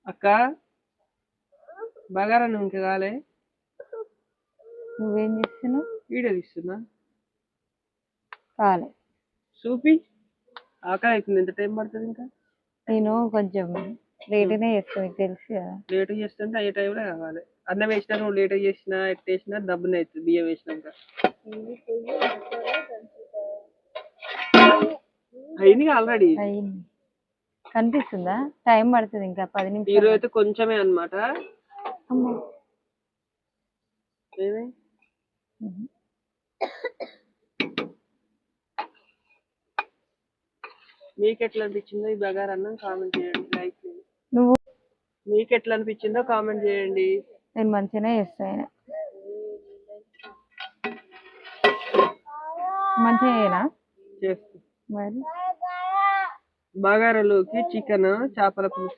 అక్క బగారా ఇంకా కాలే. నువ్వేం చేస్తున్నావు? వీడియో తీస్తున్నా. కాలే. చూపి. ఆకలి అవుతుంది. ఎంత టైం పడుతుంది ఇంకా? నేను కొంచెం లేట్గానే చేస్తాను, మీకు తెలుసు కదా. లేట్ చేస్తుంటే అయ్యే టైంలో కావాలి. అన్నం వేసినా నువ్వు లేట్ చేసినా ఎట్ వేసినా డబ్బునే అవుతుంది బియ్యం వేసినాక. అయింది ఆల్రెడీ. అయింది. కనిపిస్తుందా? టైం పడుతుంది ఇంకా 10 నిమిషాలు. ఈరోజు అయితే కొంచెమే అనమాట. మీకు ఎట్లా అనిపించిందో ఈ బగారా అన్నం కామెంట్ చేయండి. లైక్ నువ్వు మీకు ఎట్లా అనిపించిందో కామెంట్ చేయండి. నేను మంచిగానే చేస్తాను. మంచిగా చేస్తా. మరి బగారాలోకి చికెన్, చేపల పులుసు